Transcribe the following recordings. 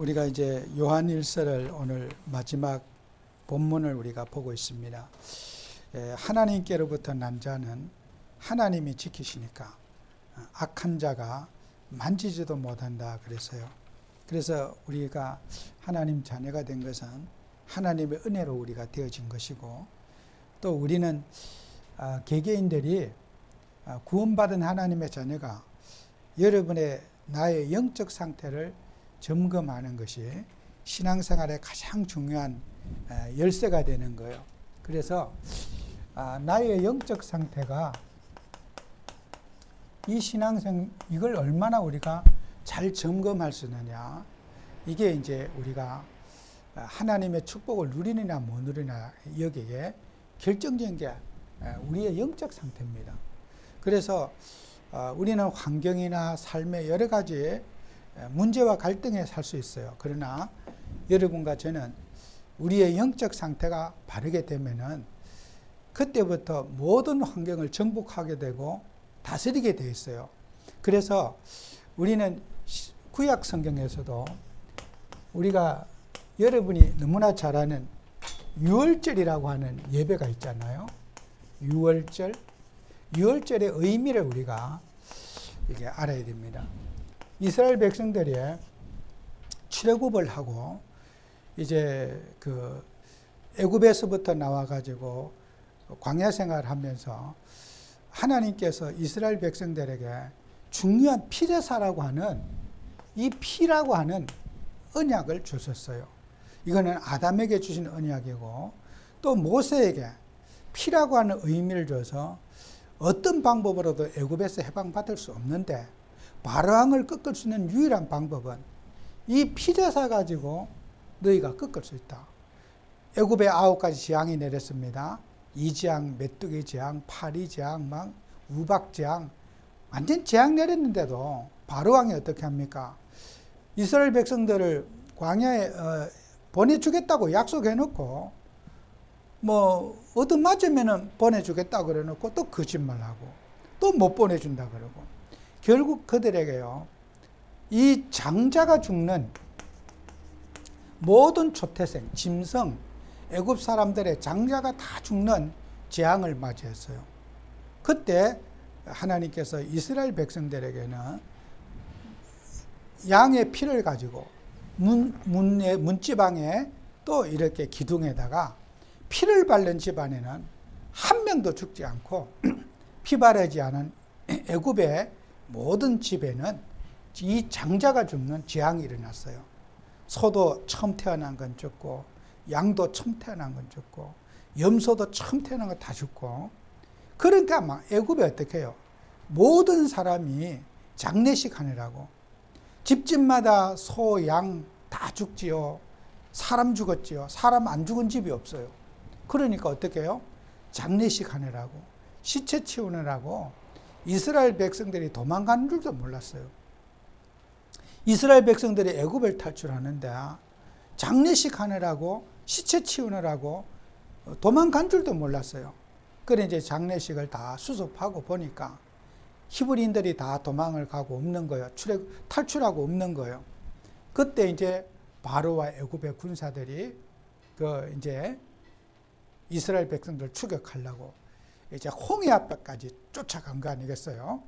우리가 이제 요한일서를 오늘 마지막 본문을 우리가 보고 있습니다. 하나님께로부터 난 자는 하나님이 지키시니까 악한 자가 만지지도 못한다 그랬어요. 그래서 우리가 하나님 자녀가 된 것은 하나님의 은혜로 우리가 되어진 것이고, 또 우리는 개개인들이 구원받은 하나님의 자녀가 여러분의 나의 영적 상태를 점검하는 것이 신앙생활의 가장 중요한 열쇠가 되는 거예요. 그래서 나의 영적 상태가 이걸 얼마나 우리가 잘 점검할 수 있느냐, 이게 이제 우리가 하나님의 축복을 누리느냐 못 누리느냐 여기에 결정적인 게 우리의 영적 상태입니다. 그래서 우리는 환경이나 삶의 여러 가지 문제와 갈등에 살 수 있어요. 그러나 여러분과 저는 우리의 영적 상태가 바르게 되면은 그때부터 모든 환경을 정복하게 되고 다스리게 돼 있어요. 그래서 우리는 구약 성경에서도 우리가 여러분이 너무나 잘 아는 유월절이라고 하는 예배가 있잖아요. 유월절의 의미를 우리가 이게 알아야 됩니다. 이스라엘 백성들이 출애굽을 하고 이제 그 애굽에서부터 나와가지고 광야 생활하면서 하나님께서 이스라엘 백성들에게 중요한 피제사라고 하는 이 피라고 하는 언약을 주셨어요. 이거는 아담에게 주신 언약이고, 또 모세에게 피라고 하는 의미를 줘서 어떤 방법으로도 애굽에서 해방받을 수 없는데 바로왕을 꺾을 수 있는 유일한 방법은 이 피제사 가지고 너희가 꺾을 수 있다. 애굽에 9가지 재앙이 내렸습니다. 이재앙, 메뚜기 재앙, 파리 재앙, 막 우박 재앙, 완전 재앙 내렸는데도 바로왕이 어떻게 합니까? 이스라엘 백성들을 광야에 보내주겠다고 약속해놓고 뭐 얻어맞으면 보내주겠다 그래놓고 또 거짓말하고 또 못 보내준다 그러고, 결국 그들에게요, 이 장자가 죽는 모든 초태생, 짐승, 애굽 사람들의 장자가 다 죽는 재앙을 맞이했어요. 그때 하나님께서 이스라엘 백성들에게는 양의 피를 가지고 문지방에 또 이렇게 기둥에다가 피를 바른 집안에는 한 명도 죽지 않고 피 바르지 않은 애굽의 모든 집에는 이 장자가 죽는 재앙이 일어났어요. 소도 처음 태어난 건 죽고, 양도 처음 태어난 건 죽고, 염소도 처음 태어난 건 다 죽고. 그러니까 막 애굽에 어떻게 해요? 모든 사람이 장례식 하느라고 집집마다 소, 양 다 죽지요. 사람 죽었지요. 사람 안 죽은 집이 없어요. 그러니까 어떻게 해요? 장례식 하느라고, 시체 치우느라고 이스라엘 백성들이 도망가는 줄도 몰랐어요. 이스라엘 백성들이 애굽을 탈출하는데 장례식 하느라고, 시체 치우느라고 도망간 줄도 몰랐어요. 그래 이제 장례식을 다 수습하고 보니까 히브리인들이 다 도망을 가고 없는 거예요. 탈출하고 없는 거예요. 그때 이제 바로와 애굽의 군사들이 이제 이스라엘 백성들 추격하려고 이제 홍해 앞까지 쫓아간 거 아니겠어요?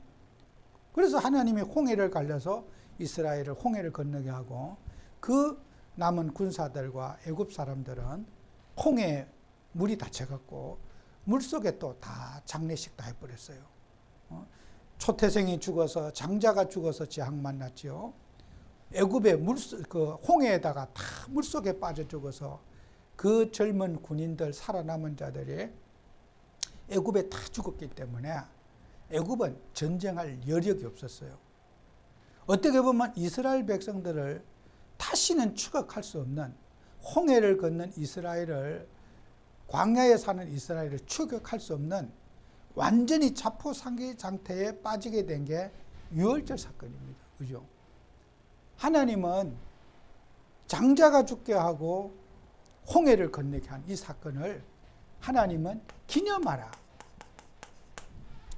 그래서 하나님이 홍해를 갈려서 이스라엘을 홍해를 건너게 하고, 그 남은 군사들과 애굽 사람들은 홍해에 물이 닫혀갖고 물속에 또 다 장례식 다 해버렸어요. 초태생이 죽어서, 장자가 죽어서 재앙 만났지요. 애굽의 홍해에다가 다 물속에 빠져 죽어서 그 젊은 군인들, 살아남은 자들이 애굽에 다 죽었기 때문에 애굽은 전쟁할 여력이 없었어요. 어떻게 보면 이스라엘 백성들을 다시는 추격할 수 없는, 홍해를 건넌 이스라엘을, 광야에 사는 이스라엘을 추격할 수 없는 완전히 자포상기 상태에 빠지게 된 게 유월절 사건입니다. 그죠? 하나님은 장자가 죽게 하고 홍해를 건너게 한 이 사건을 하나님은 기념하라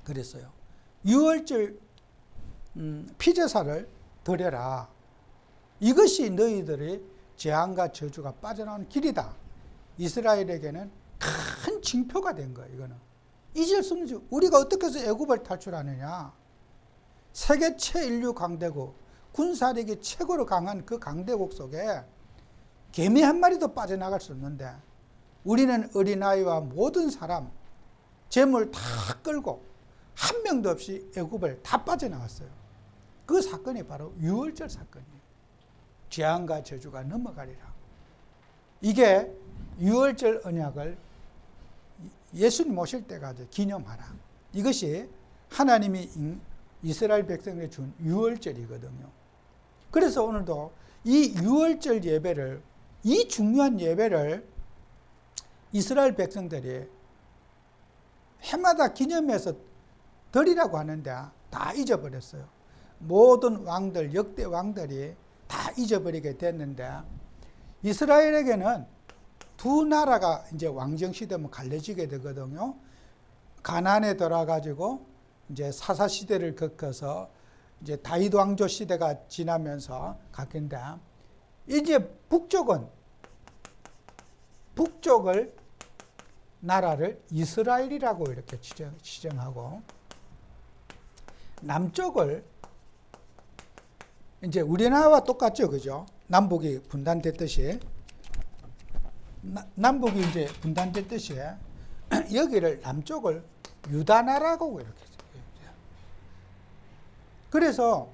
그랬어요. 유월절 피제사를 드려라. 이것이 너희들의 재앙과 저주가 빠져나오는 길이다. 이스라엘에게는 큰 징표가 된 거예요. 이거는 잊을 수 없는, 우리가 어떻게 해서 애굽을 탈출하느냐. 세계 최인류 강대국, 군사력이 최고로 강한 그 강대국 속에 개미 한 마리도 빠져나갈 수 없는데 우리는 어린아이와 모든 사람, 재물 다 끌고 한 명도 없이 애굽을 다 빠져나갔어요. 그 사건이 바로 유월절 사건이에요. 재앙과 저주가 넘어가리라. 이게 유월절 언약을 예수님 오실 때까지 기념하라. 이것이 하나님이 이스라엘 백성에게 준 유월절이거든요. 그래서 오늘도 이 유월절 예배를, 이 중요한 예배를 이스라엘 백성들이 해마다 기념해서 드리라고 하는데 다 잊어버렸어요. 모든 왕들, 역대 왕들이 다 잊어버리게 됐는데, 이스라엘에게는 두 나라가 이제 왕정시대면 갈려지게 되거든요. 가나안에 들어가지고 이제 사사 시대를 겪어서 이제 다윗 왕조 시대가 지나면서 갔는데, 이제 북쪽을 나라를 이스라엘이라고 이렇게 지정하고, 남쪽을 이제 우리나라와 똑같죠, 그죠? 남북이 분단됐듯이, 남북이 이제 분단됐듯이 여기를 남쪽을 유다나라고 이렇게. 그래서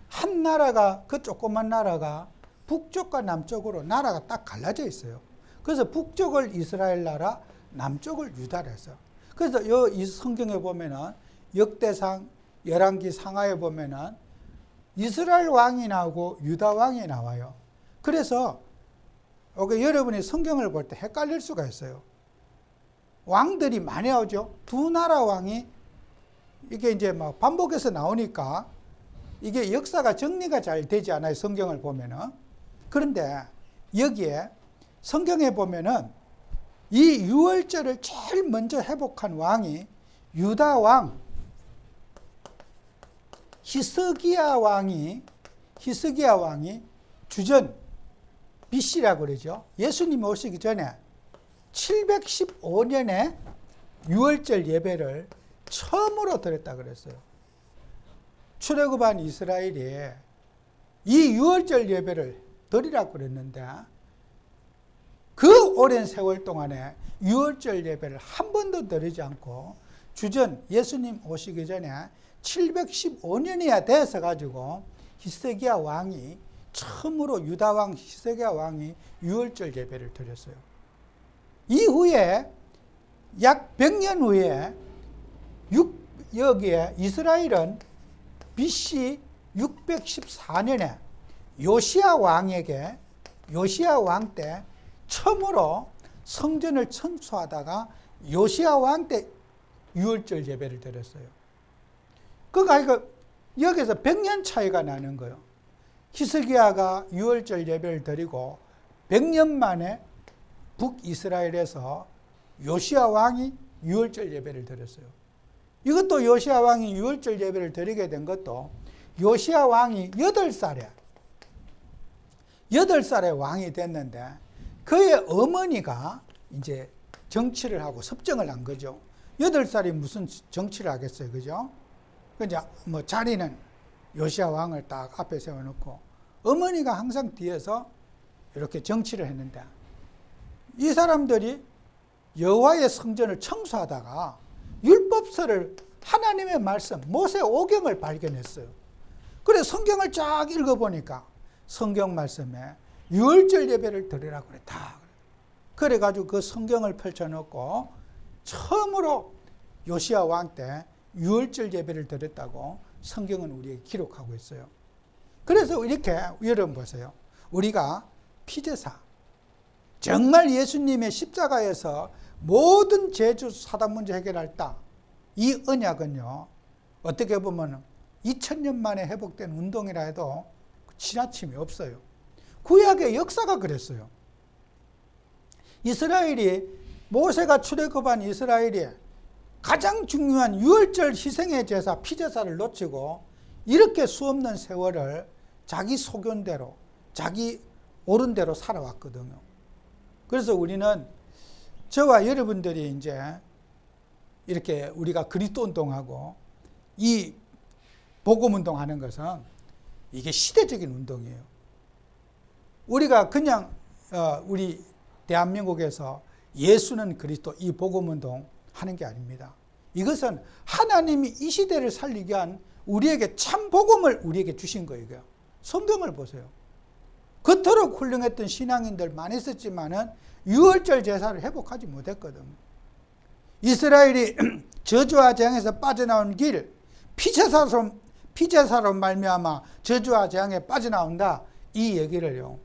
한 나라가, 그 조그만 나라가 북쪽과 남쪽으로 나라가 딱 갈라져 있어요. 그래서 북쪽을 이스라엘 나라, 남쪽을 유다라 했어요. 그래서 이 성경에 보면은 역대상 열왕기 상하에 보면은 이스라엘 왕이 나오고 유다 왕이 나와요. 그래서 여러분이 성경을 볼 때 헷갈릴 수가 있어요. 왕들이 많이 나오죠. 두 나라 왕이 이게 이제 막 반복해서 나오니까 이게 역사가 정리가 잘 되지 않아요. 성경을 보면은. 그런데 여기에 성경에 보면은 이 유월절을 제일 먼저 회복한 왕이 유다 왕 히스기야 왕이 주전 BC라고 그러죠. 예수님이 오시기 전에 715년에 유월절 예배를 처음으로 드렸다 그랬어요. 출애굽한 이스라엘이 이 유월절 예배를 드리라고 그랬는데 그 오랜 세월 동안에 유월절 예배를 한 번도 드리지 않고 주전 예수님 오시기 전에 715년이야 돼서 가지고 히스기야 왕이 처음으로 유다 왕 히스기야 왕이 유월절 예배를 드렸어요. 이후에 약 100년 후에 여기에 이스라엘은 BC 614년에 요시야 왕 때 처음으로 성전을 청소하다가 요시야 왕 때 유월절 예배를 드렸어요. 그러니까 여기서 100년 차이가 나는 거예요. 히스기야가 유월절 예배를 드리고 100년 만에 북이스라엘에서 요시야 왕이 유월절 예배를 드렸어요. 이것도 요시야 왕이 유월절 예배를 드리게 된 것도 요시야 왕이 8살에 왕이 됐는데 그의 어머니가 이제 정치를 하고 섭정을 한 거죠. 8살이 무슨 정치를 하겠어요. 그죠? 이제 뭐 자리는 요시야 왕을 딱 앞에 세워놓고 어머니가 항상 뒤에서 이렇게 정치를 했는데 이 사람들이 여호와의 성전을 청소하다가 율법서를 하나님의 말씀 모세 오경을 발견했어요. 그래서 성경을 쫙 읽어보니까 성경 말씀에 유월절 예배를 드리라고 그랬다. 그래가지고 그 성경을 펼쳐놓고 처음으로 요시야 왕 때 유월절 예배를 드렸다고 성경은 우리에게 기록하고 있어요. 그래서 이렇게 여러분 보세요. 우리가 피제사, 정말 예수님의 십자가에서 모든 죄주 사단 문제 해결했다. 이 언약은요, 어떻게 보면 2000년 만에 회복된 운동이라 해도 지나침이 없어요. 구약의 역사가 그랬어요. 이스라엘이, 모세가 출애굽한 이스라엘이 가장 중요한 유월절 희생의 제사, 피제사를 놓치고 이렇게 수없는 세월을 자기 소견대로, 자기 옳은 대로 살아왔거든요. 그래서 우리는 저와 여러분들이 이제 이렇게 우리가 그리스도 운동하고 이 복음 운동하는 것은 이게 시대적인 운동이에요. 우리가 그냥 우리 대한민국에서 예수는 그리스도 이 복음 운동 하는 게 아닙니다. 이것은 하나님이 이 시대를 살리기 위한 우리에게 참 복음을 우리에게 주신 거예요. 성경을 보세요. 그토록 훌륭했던 신앙인들 많이 있었지만은 유월절 제사를 회복하지 못했거든요. 이스라엘이 저주와 재앙에서 빠져나온 길, 피제사로 말미암아 저주와 재앙에 빠져나온다. 이 얘기를요.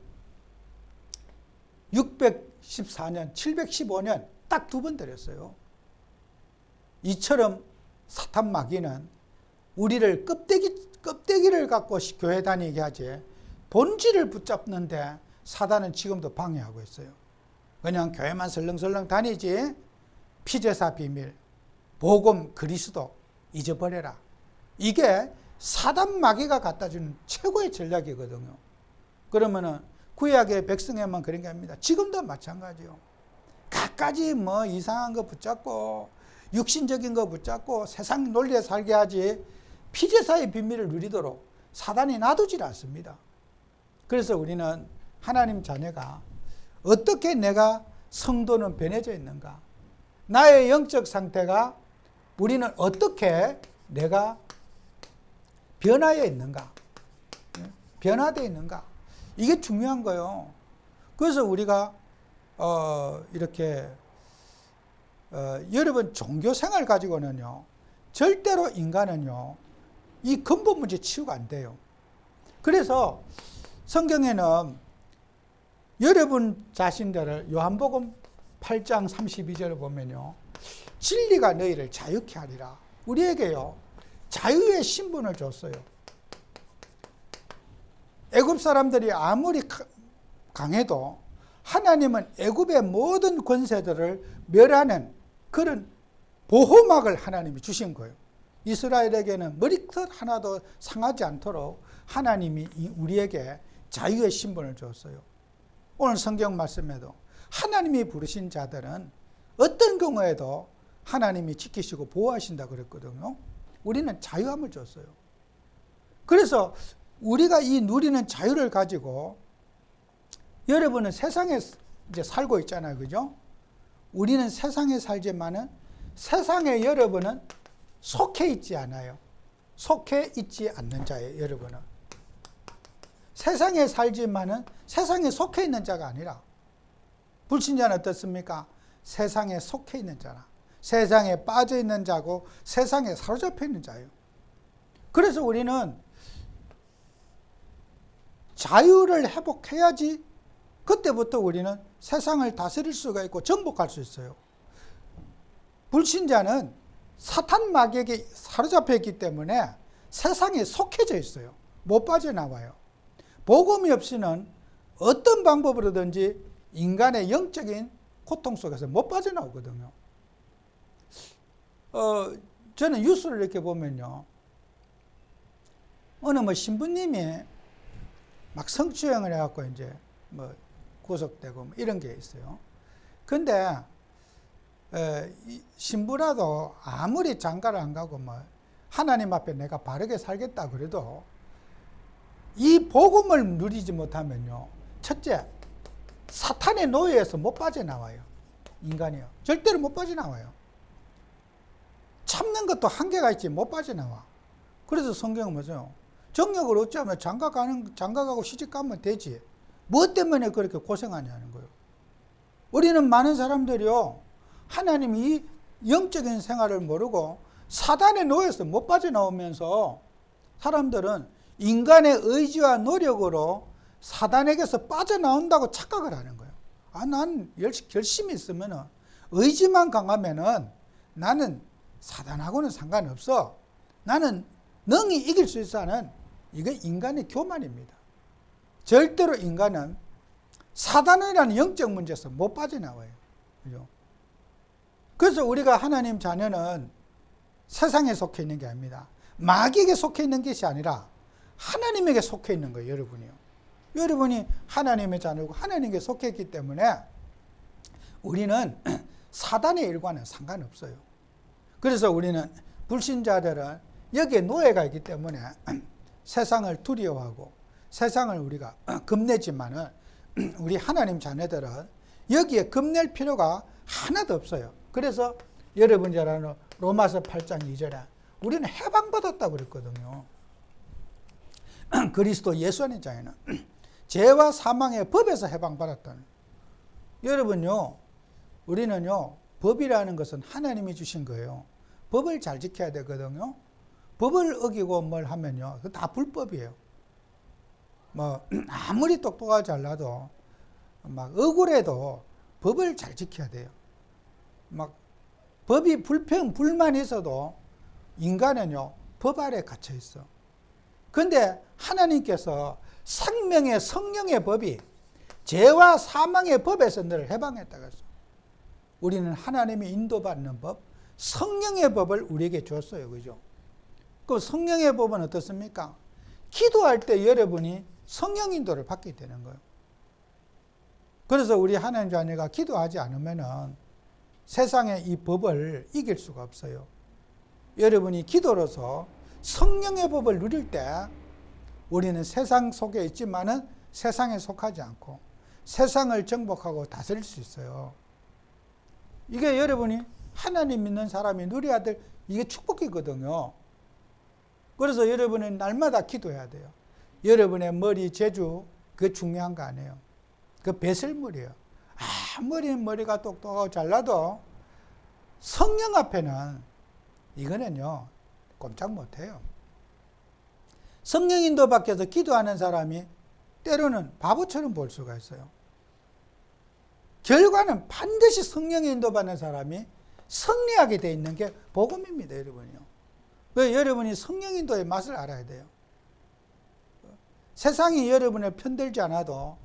614년, 715년 딱 2번 드렸어요. 이처럼 사탄 마귀는 우리를 껍데기를 갖고 교회 다니게 하지 본질을 붙잡는데 사단은 지금도 방해하고 있어요. 그냥 교회만 설렁설렁 다니지 피제사 비밀, 복음, 그리스도 잊어버려라. 이게 사단 마귀가 갖다주는 최고의 전략이거든요. 그러면은 구약의 백성에만 그런 게 아닙니다. 지금도 마찬가지요. 갖가지 뭐 이상한 거 붙잡고 육신적인 거 붙잡고 세상 논리에 살게 하지 피제사의 비밀을 누리도록 사단이 놔두질 않습니다. 그래서 우리는 하나님 자녀가 어떻게 내가 성도는 변해져 있는가? 나의 영적 상태가 우리는 어떻게 내가 변화해 있는가? 변화되어 있는가? 이게 중요한 거예요. 그래서 우리가 이렇게 여러분 종교 생활 가지고는요 절대로 인간은요 이 근본 문제 치유가 안 돼요. 그래서 성경에는 여러분 자신들을 요한복음 8장 32절을 보면요 진리가 너희를 자유케 하리라. 우리에게요 자유의 신분을 줬어요. 애굽 사람들이 아무리 강해도 하나님은 애굽의 모든 권세들을 멸하는 그런 보호막을 하나님이 주신 거예요. 이스라엘에게는 머리털 하나도 상하지 않도록 하나님이 우리에게 자유의 신분을 줬어요. 오늘 성경 말씀에도 하나님이 부르신 자들은 어떤 경우에도 하나님이 지키시고 보호하신다 그랬거든요. 우리는 자유함을 줬어요. 그래서 우리가 이 누리는 자유를 가지고 여러분은 세상에 이제 살고 있잖아요. 그죠? 우리는 세상에 살지만은 세상에 여러분은 속해 있지 않아요. 속해 있지 않는 자예요. 여러분은. 세상에 살지만은 세상에 속해 있는 자가 아니라 불신자는 어떻습니까? 세상에 속해 있는 자라. 세상에 빠져 있는 자고 세상에 사로잡혀 있는 자예요. 그래서 우리는 자유를 회복해야지 그때부터 우리는 세상을 다스릴 수가 있고 정복할 수 있어요. 불신자는 사탄 마귀에게 사로잡혀 있기 때문에 세상에 속해져 있어요. 못 빠져나와요. 복음이 없이는 어떤 방법으로든지 인간의 영적인 고통 속에서 못 빠져나오거든요. 저는 뉴스를 이렇게 보면요. 어느 뭐 신부님이 막 성추행을 해갖고 이제 뭐 구속되고 뭐 이런 게 있어요. 근데 신부라도 아무리 장가를 안 가고 뭐 하나님 앞에 내가 바르게 살겠다 그래도 이 복음을 누리지 못하면요. 첫째, 사탄의 노예에서 못 빠져나와요. 인간이요. 절대로 못 빠져나와요. 참는 것도 한계가 있지 못 빠져나와. 그래서 성경은 뭐죠? 정력을 어찌하면 장가가고 시집가면 되지. 뭐 때문에 그렇게 고생하냐는 거예요. 우리는 많은 사람들이요. 하나님이 이 영적인 생활을 모르고 사단의 노예에서 못 빠져나오면서 사람들은 인간의 의지와 노력으로 사단에게서 빠져나온다고 착각을 하는 거예요. 난 결심이 있으면 의지만 강하면은 나는 사단하고는 상관없어. 나는 능히 이길 수 있어 하는 이게 인간의 교만입니다. 절대로 인간은 사단이라는 영적 문제에서 못 빠져나와요. 그죠? 그래서 우리가 하나님 자녀는 세상에 속해 있는 게 아닙니다. 마귀에게 속해 있는 것이 아니라 하나님에게 속해 있는 거예요, 여러분이요. 여러분이 하나님의 자녀고 하나님께 속해 있기 때문에 우리는 사단의 일과는 상관없어요. 그래서 우리는 불신자들은 여기에 노예가 있기 때문에 세상을 두려워하고 세상을 우리가 겁내지만은 우리 하나님 자녀들은 여기에 겁낼 필요가 하나도 없어요. 그래서 여러분 잘 아는 로마서 8장 2절에 우리는 해방받았다고 그랬거든요. 그리스도 예수 안의 자에는 죄와 사망의 법에서 해방받았다는. 여러분요, 우리는요, 법이라는 것은 하나님이 주신 거예요. 법을 잘 지켜야 되거든요. 법을 어기고 뭘 하면요, 그 다 불법이에요. 뭐 아무리 똑똑하고 잘나도 막 억울해도 법을 잘 지켜야 돼요. 막 법이 불만이 있어도 인간은요, 법 아래 갇혀 있어. 근데 하나님께서 생명의 성령의 법이 죄와 사망의 법에서 너를 해방했다고 했어. 우리는 하나님이 인도받는 법, 성령의 법을 우리에게 줬어요. 그죠? 그 성령의 법은 어떻습니까? 기도할 때 여러분이 성령 인도를 받게 되는 거예요. 그래서 우리 하나님 자녀가 기도하지 않으면은 세상의 이 법을 이길 수가 없어요. 여러분이 기도로서 성령의 법을 누릴 때 우리는 세상 속에 있지만은 세상에 속하지 않고 세상을 정복하고 다스릴 수 있어요. 이게 여러분이 하나님 믿는 사람이 누려야 될 이게 축복이거든요. 그래서 여러분은 날마다 기도해야 돼요. 여러분의 머리 재주 그게 중요한 거 아니에요. 그 배설물이에요. 아무리 머리가 똑똑하고 잘나도 성령 앞에는 이거는요 꼼짝 못해요. 성령 인도 밖에서 기도하는 사람이 때로는 바보처럼 볼 수가 있어요. 결과는 반드시 성령의 인도받는 사람이 승리하게 되어 있는 게 복음입니다, 여러분이요. 그 여러분이 성령 인도의 맛을 알아야 돼요. 세상이 여러분을 편들지 않아도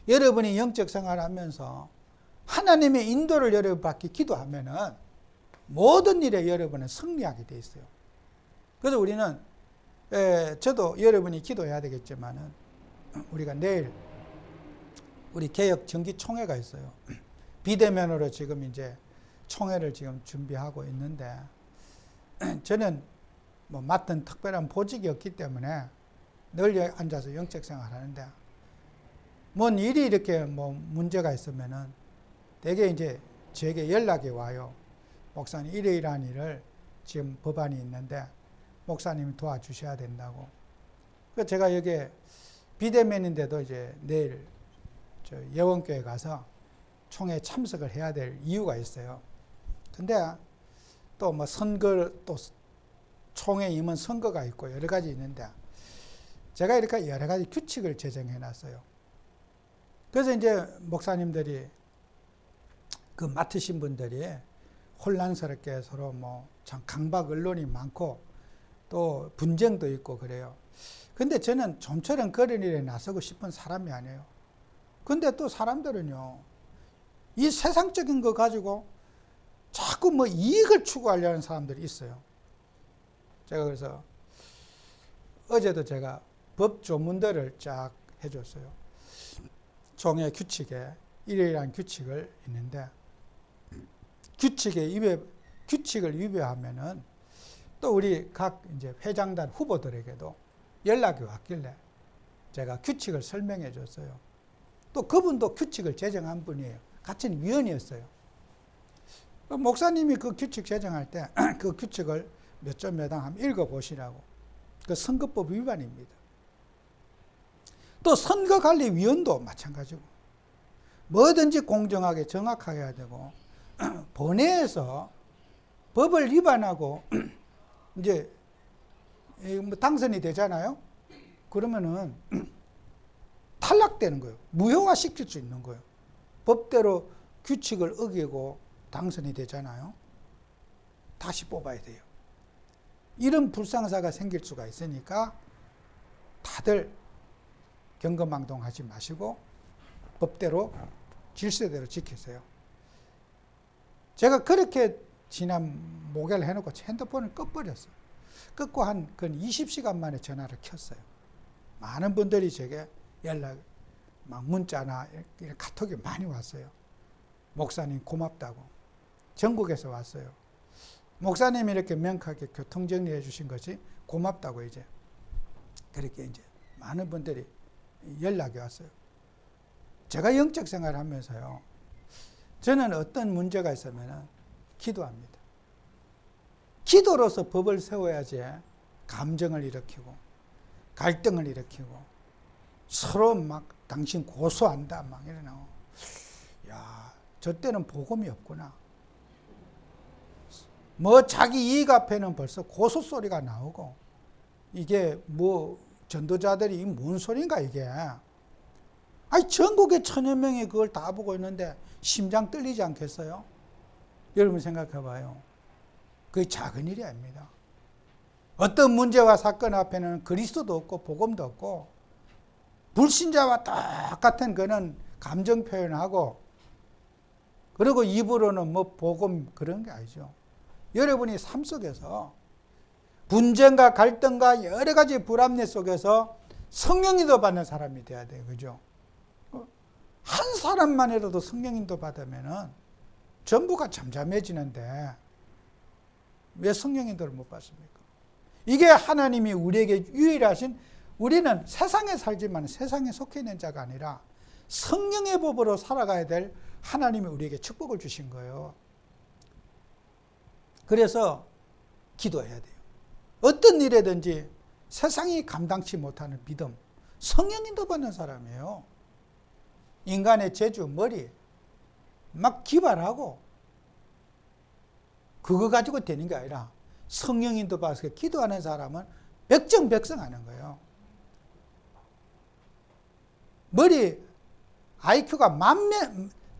여러분이 영적 생활을 하면서 하나님의 인도를 여러분 받기 기도하면은 모든 일에 여러분은 승리하게 되어 있어요. 그래서 우리는 저도 여러분이 기도해야 되겠지만은 우리가 내일 우리 개혁 정기총회가 있어요. 비대면으로 지금 이제 총회를 지금 준비하고 있는데 저는 뭐 맡은 특별한 보직이 없기 때문에 늘 앉아서 영적 생활을 하는데 뭔 일이 이렇게 뭐 문제가 있으면은 되게 이제 저에게 연락이 와요. 목사님 이러이러한 일을 지금 법안이 있는데 목사님이 도와주셔야 된다고. 그래서 제가 여기에 비대면인데도 이제 내일 저 예원교회 가서 총회에 참석을 해야 될 이유가 있어요. 근데 또 뭐 선거 또 총회 임원 선거가 있고 여러 가지 있는데 제가 이렇게 여러 가지 규칙을 제정해 놨어요. 그래서 이제 목사님들이 그 맡으신 분들이 혼란스럽게 서로 뭐 참 강박 언론이 많고 또 분쟁도 있고 그래요. 근데 저는 좀처럼 그런 일에 나서고 싶은 사람이 아니에요. 근데 또 사람들은요, 이 세상적인 거 가지고 자꾸 뭐 이익을 추구하려는 사람들이 있어요. 제가 그래서 어제도 제가 법 조문들을 쫙 해줬어요. 총회 규칙에 이러이러한 규칙을 있는데 규칙을 위배하면은 또 우리 각 이제 회장단 후보들에게도 연락이 왔길래 제가 규칙을 설명해 줬어요. 또 그분도 규칙을 제정한 분이에요. 같은 위원이었어요. 목사님이 그 규칙 제정할 때 그 규칙을 몇 점 몇 항 한번 읽어보시라고. 그 선거법 위반입니다. 또 선거관리위원도 마찬가지고 뭐든지 공정하게 정확하게 해야 되고 본회에서 법을 위반하고 이제 뭐 당선이 되잖아요. 그러면은 탈락되는 거예요. 무효화 시킬 수 있는 거예요. 법대로 규칙을 어기고 당선이 되잖아요. 다시 뽑아야 돼요. 이런 불상사가 생길 수가 있으니까 다들 경거망동하지 마시고 법대로 질서대로 지키세요. 제가 그렇게 지난 목요일 해놓고 핸드폰을 꺼버렸어요. 끄고 한 20시간 만에 전화를 켰어요. 많은 분들이 제게 막 문자나 이렇게 카톡이 많이 왔어요. 목사님 고맙다고. 전국에서 왔어요. 목사님이 이렇게 명확하게 교통 정리해 주신 것이 고맙다고 이제 그렇게 이제 많은 분들이 연락이 왔어요. 제가 영적 생활을 하면서요. 저는 어떤 문제가 있으면 기도합니다. 기도로서 법을 세워야지 감정을 일으키고 갈등을 일으키고 서로 막 당신 고소한다 막 이러나. 야, 저 때는 복음이 없구나. 뭐 자기 이익 앞에는 벌써 고소 소리가 나오고 이게 뭐 전도자들이 뭔 소린가 이게. 아니 전국에 1000여 명이 그걸 다 보고 있는데 심장 떨리지 않겠어요? 여러분 생각해 봐요. 그게 작은 일이 아닙니다. 어떤 문제와 사건 앞에는 그리스도도 없고 복음도 없고 불신자와 똑같은 그는 감정 표현하고 그리고 입으로는 뭐 복음 그런 게 아니죠. 여러분이 삶 속에서 분쟁과 갈등과 여러 가지 불합리 속에서 성령인도 받는 사람이 돼야 돼요. 그죠? 한 사람만이라도 성령인도 받으면은 전부가 잠잠해지는데 왜 성령인도를 못 받습니까? 이게 하나님이 우리에게 유일하신, 우리는 세상에 살지만 세상에 속해 있는 자가 아니라 성령의 법으로 살아가야 될 하나님이 우리에게 축복을 주신 거예요. 그래서 기도해야 돼요. 어떤 일에든지 세상이 감당치 못하는 믿음, 성령인도 받는 사람이에요. 인간의 재주, 머리 막 기발하고 그거 가지고 되는 게 아니라 성령인도 받아서 기도하는 사람은 백정백성하는 거예요. 머리 IQ가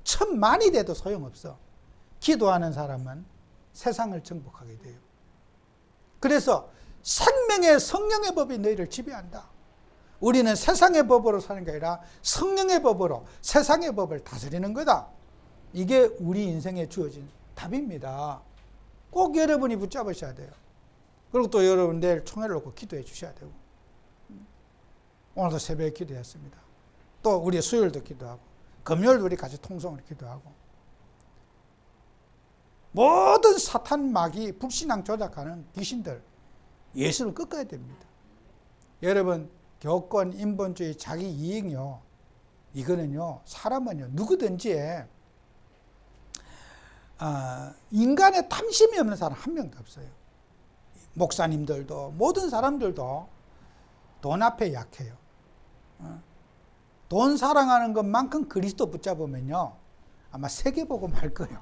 1000만이 돼도 소용없어. 기도하는 사람은 세상을 정복하게 돼요. 그래서 생명의 성령의 법이 너희를 지배한다. 우리는 세상의 법으로 사는 게 아니라 성령의 법으로 세상의 법을 다스리는 거다. 이게 우리 인생에 주어진 답입니다. 꼭 여러분이 붙잡으셔야 돼요. 그리고 또 여러분 내일 총회를 놓고 기도해 주셔야 되고, 오늘도 새벽에 기도했습니다. 또 우리 수요일도 기도하고 금요일도 우리 같이 통성을 기도하고, 모든 사탄 마귀 불신앙 조작하는 귀신들 예수를 꺾어야 됩니다. 여러분 교권, 인본주의, 자기 이익요, 이거는요, 사람은요, 누구든지 인간의 탐심이 없는 사람 한 명도 없어요. 목사님들도 모든 사람들도 돈 앞에 약해요. 돈 사랑하는 것만큼 그리스도 붙잡으면요, 아마 세계 보고 말 거예요.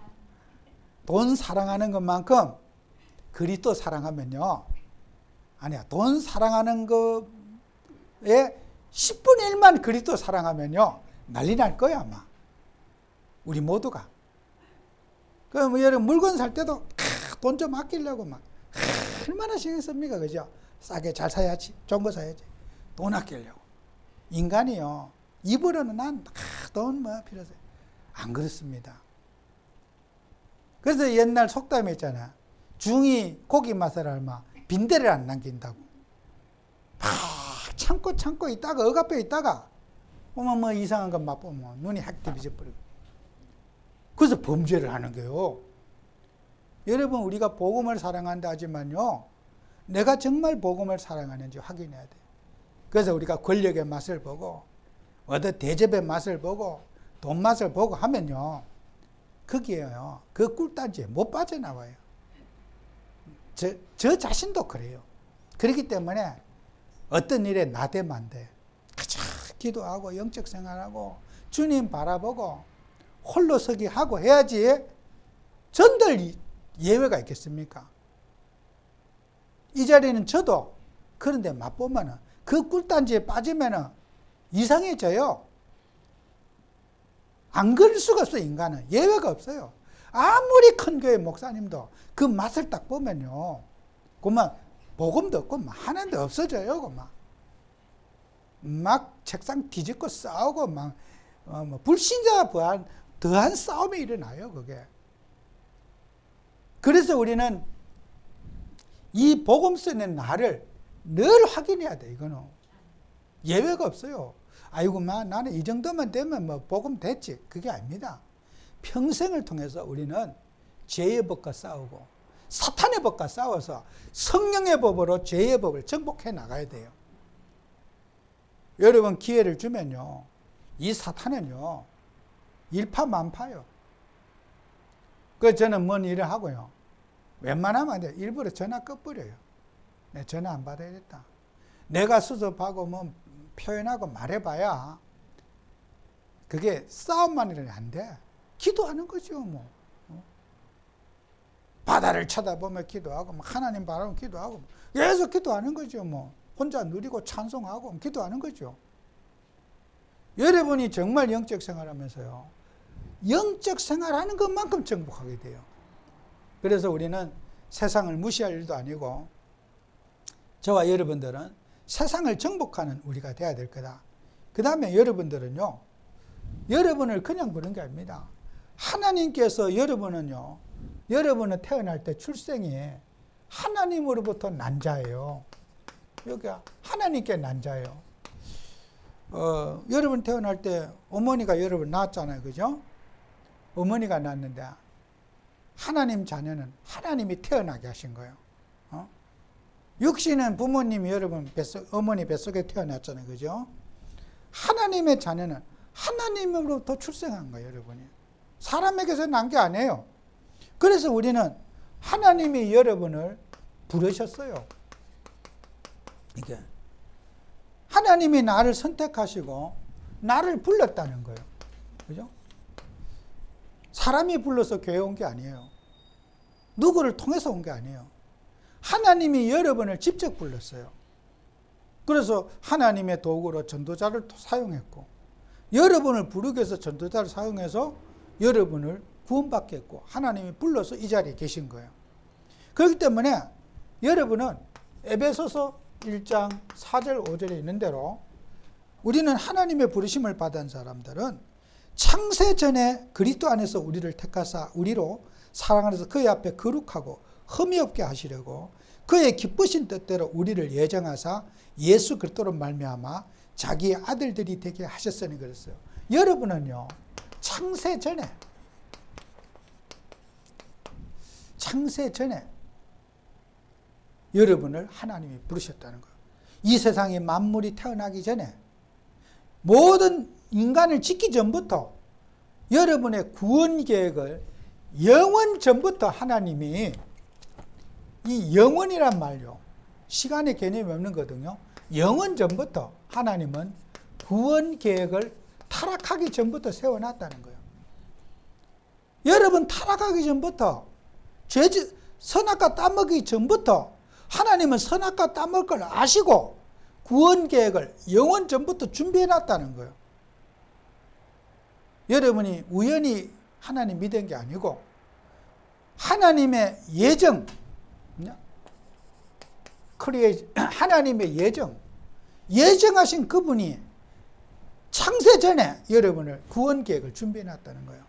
돈 사랑하는 것만큼 그리스도 사랑하면요, 아니야, 돈 사랑하는 거에 10분의 1만 그리스도 사랑하면요, 난리 날 거야 아마. 우리 모두가. 그럼 여러분 물건 살 때도 돈 좀 아끼려고 막 얼마나 신경 씁니까, 그죠? 싸게 잘 사야지, 좋은 거 사야지, 돈 아끼려고. 인간이요, 입으로는 난 돈 뭐 필요해. 안 그렇습니다. 그래서 옛날 속담이 있잖아. 중이 고기 맛을 알마 빈대를 안 남긴다고. 참고 있다가 억압해 있다가 보면 뭐 이상한 것 맛보면 눈이 확 뒤집어버리고. 그래서 범죄를 하는 거예요. 여러분 우리가 복음을 사랑한다 하지만요, 내가 정말 복음을 사랑하는지 확인해야 돼요. 그래서 우리가 권력의 맛을 보고 어떤 대접의 맛을 보고 돈 맛을 보고 하면요, 거기에요, 그 꿀단지에 못 빠져나와요. 저 자신도 그래요. 그렇기 때문에 어떤 일에 나대면 안 돼. 그저 기도하고 영적 생활하고 주님 바라보고 홀로 서기 하고 해야지. 전들 예외가 있겠습니까? 이 자리는 저도 그런데 맛보면은 그 꿀단지에 빠지면은 이상해져요. 안 그럴 수가 없어요. 인간은 예외가 없어요. 아무리 큰 교회 목사님도 그 맛을 딱 보면요, 그만 복음도 없고 하나도 없어져요. 그만 막 책상 뒤집고 싸우고 막 불신자 더한 싸움이 일어나요. 그게. 그래서 우리는 이 복음 쓰는 나를 늘 확인해야 돼. 이거는 예외가 없어요. 아이고, 나는 이 정도만 되면 뭐 복음 됐지. 그게 아닙니다. 평생을 통해서 우리는 죄의 법과 싸우고 사탄의 법과 싸워서 성령의 법으로 죄의 법을 정복해 나가야 돼요. 여러분 기회를 주면요, 이 사탄은요 일파만파요. 그래서 저는 뭔 일을 하고요, 웬만하면 일부러 전화 꺼버려요. 내 전화 안 받아야겠다. 내가 수습하고 뭐 표현하고 말해봐야 그게 싸움만이라도 안 돼. 기도하는 거죠 뭐. 바다를 쳐다보며 기도하고 하나님 바라보며 기도하고 계속 기도하는 거죠 뭐. 혼자 누리고 찬송하고 기도하는 거죠. 여러분이 정말 영적 생활하면서요, 영적 생활하는 것만큼 정복하게 돼요. 그래서 우리는 세상을 무시할 일도 아니고, 저와 여러분들은 세상을 정복하는 우리가 돼야 될 거다. 그 다음에 여러분들은요, 여러분을 그냥 부른 게 아닙니다. 하나님께서 여러분은요, 여러분은 태어날 때 출생이 하나님으로부터 난 자예요. 여기 하나님께 난 자예요. 여러분 태어날 때 어머니가 여러분 낳았잖아요. 그죠? 어머니가 낳았는데 하나님 자녀는 하나님이 태어나게 하신 거예요. 육신은 부모님이 여러분 어머니 뱃속에 태어났잖아요. 그죠? 하나님의 자녀는 하나님으로부터 출생한 거예요. 여러분이. 사람에게서 난 게 아니에요. 그래서 우리는 하나님이 여러분을 부르셨어요. 이게 하나님이 나를 선택하시고 나를 불렀다는 거예요. 그죠? 사람이 불러서 교회 온 게 아니에요. 누구를 통해서 온 게 아니에요. 하나님이 여러분을 직접 불렀어요. 그래서 하나님의 도구로 전도자를 사용했고, 여러분을 부르기 위해서 전도자를 사용해서 여러분을 구원받게 했고, 하나님이 불러서 이 자리에 계신 거예요. 그렇기 때문에 여러분은 에베소서 1장 4절 5절에 있는 대로 우리는 하나님의 부르심을 받은 사람들은 창세전에 그리스도 안에서 우리를 택하사 우리로 사랑 안에서 그의 앞에 거룩하고 흠이 없게 하시려고 그의 기쁘신 뜻대로 우리를 예정하사 예수 그리스도로 말미암아 자기의 아들들이 되게 하셨으니 그랬어요. 여러분은요, 창세전에 여러분을 하나님이 부르셨다는 거예요. 이 세상에 만물이 태어나기 전에 모든 인간을 짓기 전부터 여러분의 구원 계획을 영원 전부터 하나님이, 이 영원이란 말요, 시간의 개념이 없는 거거든요. 영원 전부터 하나님은 구원 계획을 타락하기 전부터 세워놨다는 거예요. 여러분 타락하기 전부터, 선악과 따먹기 전부터 하나님은 선악과 따먹을 걸 아시고 구원 계획을 영원 전부터 준비해놨다는 거예요. 여러분이 우연히 하나님 믿은 게 아니고 하나님의 예정, 하나님의 예정하신 그분이 창세 전에 여러분을 구원 계획을 준비해놨다는 거예요.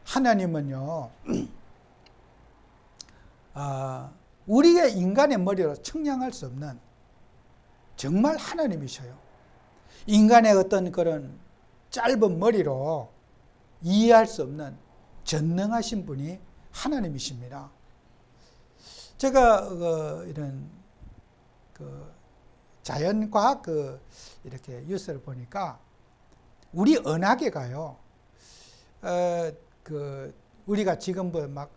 하나님은요, 우리의 인간의 머리로 측량할 수 없는 정말 하나님이셔요. 인간의 어떤 그런 짧은 머리로 이해할 수 없는 전능하신 분이 하나님이십니다. 제가 이런 자연과학 이렇게 뉴스를 보니까 우리 은하계가요, 우리가 지금 막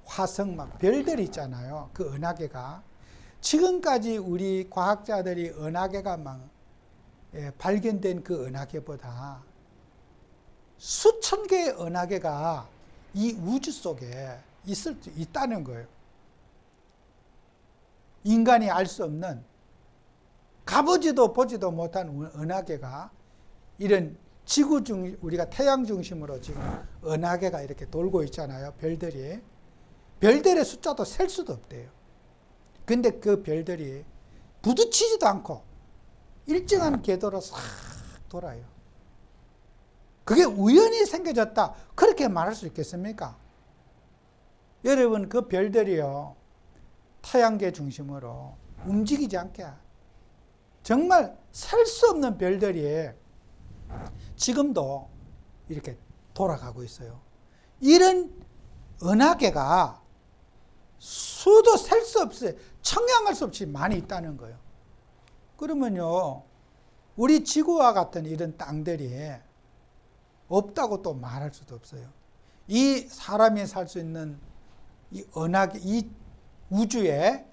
화성 막 별들이 있잖아요. 그 은하계가 지금까지 우리 과학자들이 은하계가 막 발견된 그 은하계보다 수천 개의 은하계가 이 우주 속에 있을 수 있다는 거예요. 인간이 알 수 없는, 가보지도 보지도 못한 은하계가, 이런 지구 우리가 태양 중심으로 지금 은하계가 이렇게 돌고 있잖아요. 별들의 숫자도 셀 수도 없대요. 근데 그 별들이 부딪히지도 않고 일정한 궤도로 싹 돌아요. 그게 우연히 생겨졌다, 그렇게 말할 수 있겠습니까? 여러분, 그 별들이요, 태양계 중심으로 움직이지 않게 정말 셀 수 없는 별들이 지금도 이렇게 돌아가고 있어요. 이런 은하계가 수도 셀 수 없이 청량할 수 없이 많이 있다는 거예요. 그러면요, 우리 지구와 같은 이런 땅들이 없다고 또 말할 수도 없어요. 이 사람이 살 수 있는 이 은하계, 이 우주에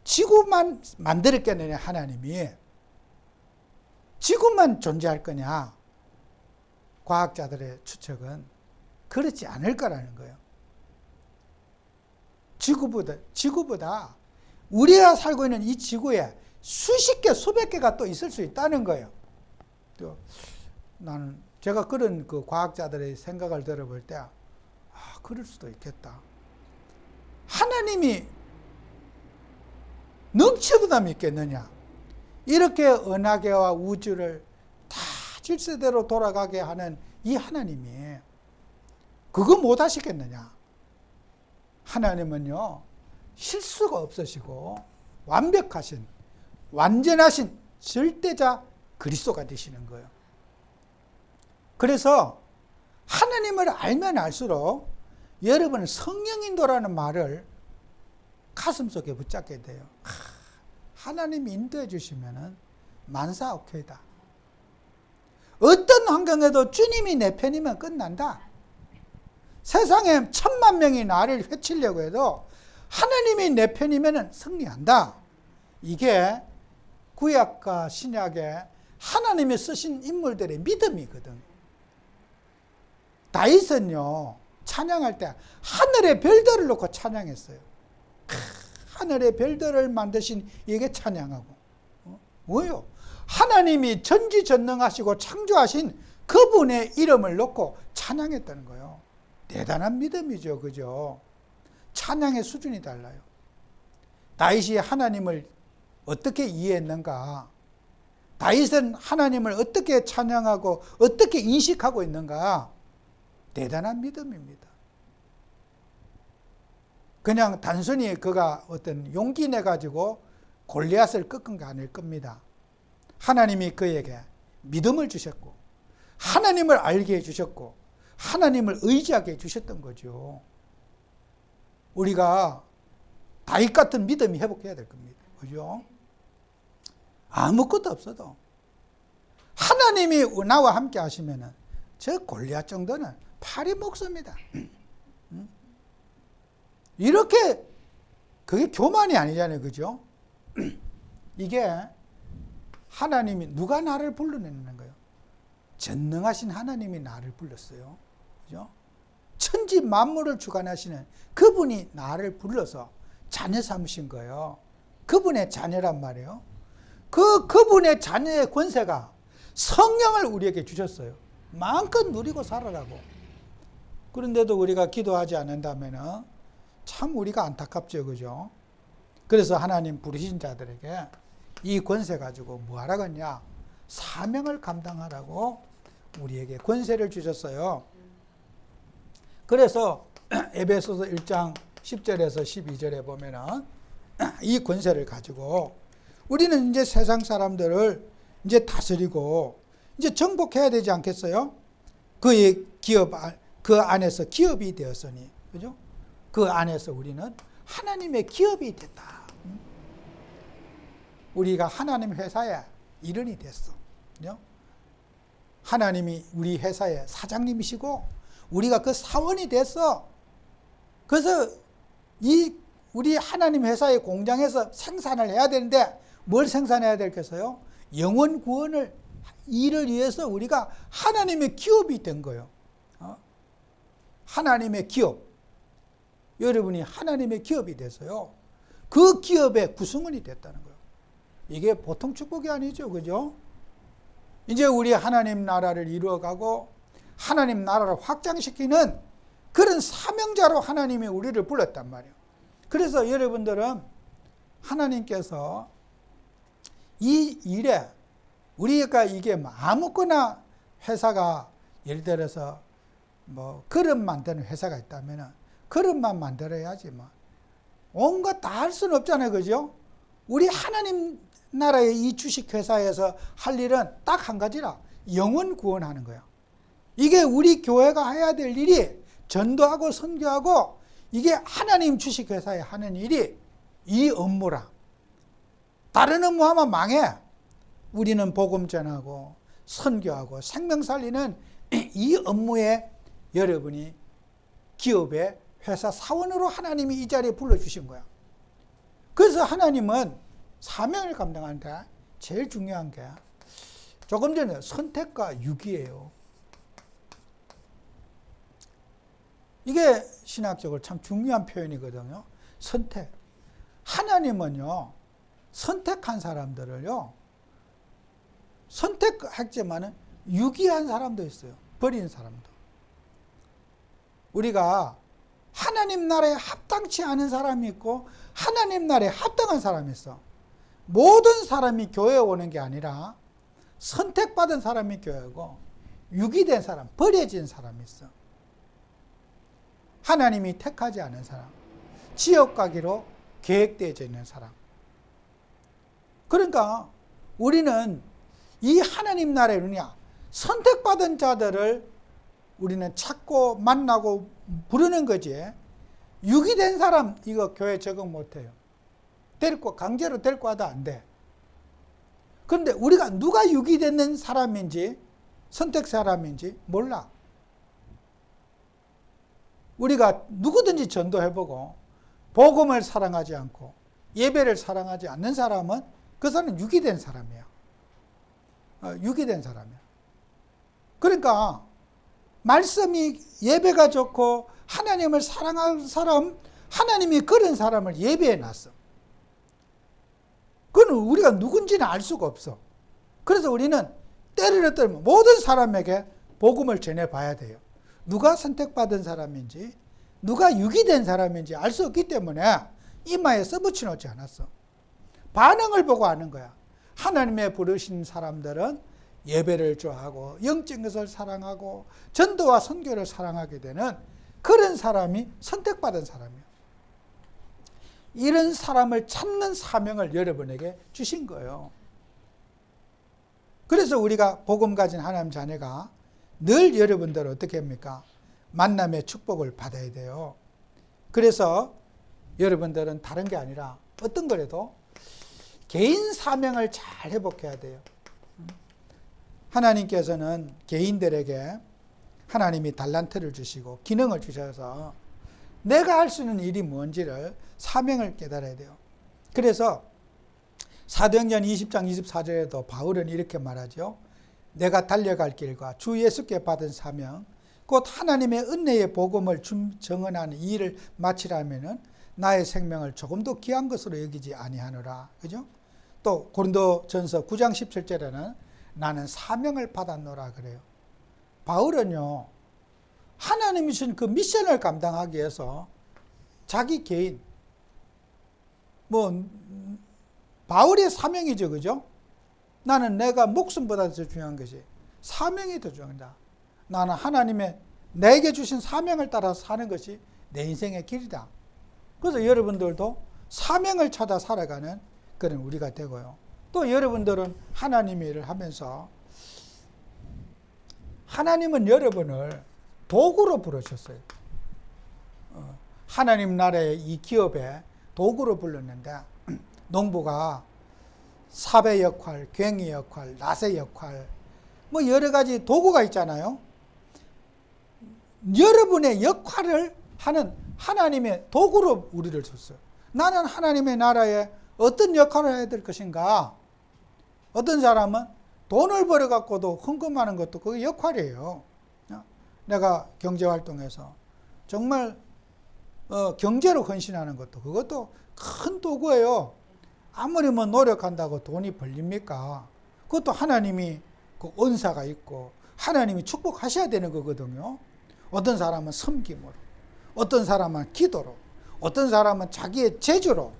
지구만 만들었겠느냐, 하나님이. 지구만 존재할 거냐? 과학자들의 추측은 그렇지 않을 거라는 거예요. 지구보다 우리가 살고 있는 이 지구에 수십 개, 수백 개가 또 있을 수 있다는 거예요. 또 나는 제가 그런 그 과학자들의 생각을 들어볼 때, 그럴 수도 있겠다. 하나님이 능치보다 믿겠느냐? 이렇게 은하계와 우주를 다 질서대로 돌아가게 하는 이 하나님이 그거 못 하시겠느냐? 하나님은요, 실수가 없으시고 완벽하신, 완전하신 절대자 그리스도가 되시는 거예요. 그래서 하나님을 알면 알수록 여러분은 성령인도라는 말을 가슴속에 붙잡게 돼요. 하나님이 인도해 주시면은 만사오케이다. 어떤 환경에도 주님이 내 편이면 끝난다. 세상에 1,000만 명이 나를 해치려고 해도 하나님이 내 편이면 승리한다. 이게 구약과 신약에 하나님이 쓰신 인물들의 믿음이거든. 다윗은요, 찬양할 때 하늘의 별들을 놓고 찬양했어요. 하늘의 별들을 만드신 이게 찬양하고. 뭐요? 하나님이 전지전능하시고 창조하신 그분의 이름을 놓고 찬양했다는 거예요. 대단한 믿음이죠. 그죠? 찬양의 수준이 달라요. 다윗이 하나님을 어떻게 이해했는가? 다윗은 하나님을 어떻게 찬양하고 어떻게 인식하고 있는가? 대단한 믿음입니다. 그냥 단순히 그가 어떤 용기 내가지고 골리앗을 꺾은 게 아닐 겁니다. 하나님이 그에게 믿음을 주셨고, 하나님을 알게 해주셨고, 하나님을 의지하게 해주셨던 거죠. 우리가 다윗 같은 믿음이 회복해야 될 겁니다. 그죠? 아무것도 없어도 하나님이 나와 함께 하시면은 저 골리앗 정도는 팔이 먹습니다. 이렇게 그게 교만이 아니잖아요. 그죠? 이게 하나님이 누가 나를 불러내는 거예요? 전능하신 하나님이 나를 불렀어요. 그죠? 천지 만물을 주관하시는 그분이 나를 불러서 자녀 삼으신 거예요. 그분의 자녀란 말이에요. 그분의 자녀의 권세가 성령을 우리에게 주셨어요. 마음껏 누리고 살아라고. 그런데도 우리가 기도하지 않는다면 참 우리가 안타깝죠. 그죠? 그래서 하나님 부르신 자들에게 이 권세 가지고 뭐 하라겠냐? 사명을 감당하라고 우리에게 권세를 주셨어요. 그래서 에베소서 1장 10절에서 12절에 보면은 이 권세를 가지고 우리는 이제 세상 사람들을 이제 다스리고 이제 정복해야 되지 않겠어요? 그의 기업, 그 안에서 기업이 되었으니, 그죠? 그 안에서 우리는 하나님의 기업이 됐다. 우리가 하나님 회사의 일원이 됐어. 그죠? 하나님이 우리 회사의 사장님이시고 우리가 그 사원이 됐어. 그래서 우리 하나님 회사의 공장에서 생산을 해야 되는데 뭘 생산해야 될겠어요? 영혼 구원을 일을 위해서 우리가 하나님의 기업이 된 거예요. 하나님의 기업. 여러분이 하나님의 기업이 돼서요. 그 기업의 구성원이 됐다는 거예요. 이게 보통 축복이 아니죠. 그죠? 이제 우리 하나님 나라를 이루어가고 하나님 나라를 확장시키는 그런 사명자로 하나님이 우리를 불렀단 말이에요. 그래서 여러분들은 하나님께서 이 일에 우리가 이게 아무거나 회사가 예를 들어서 뭐 그릇 만드는 회사가 있다면 그릇만 만들어야지 뭐 온갖 다 할 수는 없잖아요. 그죠? 우리 하나님 나라의 이 주식회사에서 할 일은 딱 한 가지라. 영혼 구원하는 거야. 이게 우리 교회가 해야 될 일이 전도하고 선교하고 이게 하나님 주식회사에 하는 일이 이 업무라. 다른 업무 하면 망해. 우리는 복음 전하고 선교하고 생명 살리는 이 업무에 여러분이 기업의 회사 사원으로 하나님이 이 자리에 불러주신 거야. 그래서 하나님은 사명을 감당하는데 제일 중요한 게 조금 전에 선택과 유기예요. 이게 신학적으로 참 중요한 표현이거든요. 선택. 하나님은요, 선택한 사람들을요, 선택했지만은 유기한 사람도 있어요. 버린 사람도. 우리가 하나님 나라에 합당치 않은 사람이 있고 하나님 나라에 합당한 사람이 있어. 모든 사람이 교회에 오는 게 아니라 선택받은 사람이 교회고 유기된 사람, 버려진 사람이 있어. 하나님이 택하지 않은 사람, 지옥 가기로 계획되어져 있는 사람. 그러니까 우리는 이 하나님 나라의 누냐, 선택받은 자들을 우리는 찾고 만나고 부르는 거지. 유기된 사람 이거 교회 적응 못해요. 강제로 데리고 와도 안 돼. 그런데 우리가 누가 유기되는 사람인지 선택 사람인지 몰라. 우리가 누구든지 전도해보고 복음을 사랑하지 않고 예배를 사랑하지 않는 사람은 그 사람은 유기된 사람이야. 유기된 사람이야. 그러니까 말씀이 예배가 좋고 하나님을 사랑하는 사람, 하나님이 그런 사람을 예배해 놨어. 그건 우리가 누군지는 알 수가 없어. 그래서 우리는 때를 떨면 모든 사람에게 복음을 전해봐야 돼요. 누가 선택받은 사람인지 누가 유기된 사람인지 알 수 없기 때문에 이마에 써붙여 놓지 않았어. 반응을 보고 아는 거야. 하나님의 부르신 사람들은 예배를 좋아하고 영적인 것을 사랑하고 전도와 선교를 사랑하게 되는 그런 사람이 선택받은 사람이야. 이런 사람을 찾는 사명을 여러분에게 주신 거예요. 그래서 우리가 복음 가진 하나님 자녀가 늘 여러분들 어떻게 합니까? 만남의 축복을 받아야 돼요. 그래서 여러분들은 다른 게 아니라 어떤 거라도 개인 사명을 잘 회복해야 돼요. 하나님께서는 개인들에게 하나님이 달란트를 주시고 기능을 주셔서 내가 할 수 있는 일이 뭔지를 사명을 깨달아야 돼요. 그래서 사도행전 20장 24절에도 바울은 이렇게 말하죠. 내가 달려갈 길과 주 예수께 받은 사명 곧 하나님의 은혜의 복음을 정언하는 이 일을 마치라면은 나의 생명을 조금도 귀한 것으로 여기지 아니하노라. 그죠? 또 고린도전서 9장 17절에는 나는 사명을 받았노라 그래요. 바울은요, 하나님이 주신 그 미션을 감당하기 위해서 자기 개인, 바울의 사명이죠, 그죠? 나는 내가 목숨보다 더 중요한 것이 사명이 더 중요하다. 나는 하나님의 내게 주신 사명을 따라서 사는 것이 내 인생의 길이다. 그래서 여러분들도 사명을 찾아 살아가는 그런 우리가 되고요. 또 여러분들은 하나님의 일을 하면서 하나님은 여러분을 도구로 부르셨어요. 하나님 나라의 이 기업에 도구로 불렀는데 농부가 삽의 역할, 괭이 역할, 낫의 역할 뭐 여러 가지 도구가 있잖아요. 여러분의 역할을 하는 하나님의 도구로 우리를 줬어요. 나는 하나님의 나라에 어떤 역할을 해야 될 것인가? 어떤 사람은 돈을 벌어갖고도 헌금하는 것도 그게 역할이에요. 내가 경제활동에서 정말 경제로 헌신하는 것도 그것도 큰 도구예요. 아무리 뭐 노력한다고 돈이 벌립니까? 그것도 하나님이 그 은사가 있고 하나님이 축복하셔야 되는 거거든요. 어떤 사람은 섬김으로, 어떤 사람은 기도로, 어떤 사람은 자기의 재주로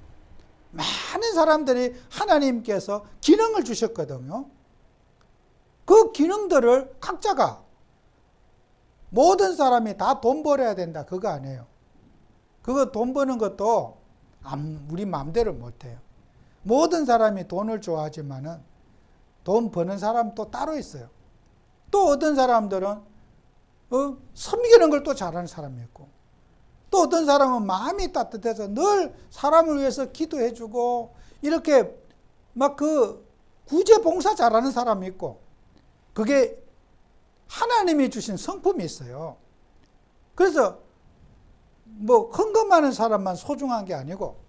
많은 사람들이 하나님께서 기능을 주셨거든요. 그 기능들을 각자가 모든 사람이 다 돈 벌어야 된다 그거 아니에요. 그거 돈 버는 것도 우리 마음대로 못해요. 모든 사람이 돈을 좋아하지만은 돈 버는 사람 또 따로 있어요. 또 어떤 사람들은 섬기는 걸 또 잘하는 사람이 있고, 또 어떤 사람은 마음이 따뜻해서 늘 사람을 위해서 기도해주고 이렇게 막 그 구제 봉사 잘하는 사람이 있고, 그게 하나님이 주신 성품이 있어요. 그래서 뭐 헌금 많은 사람만 소중한 게 아니고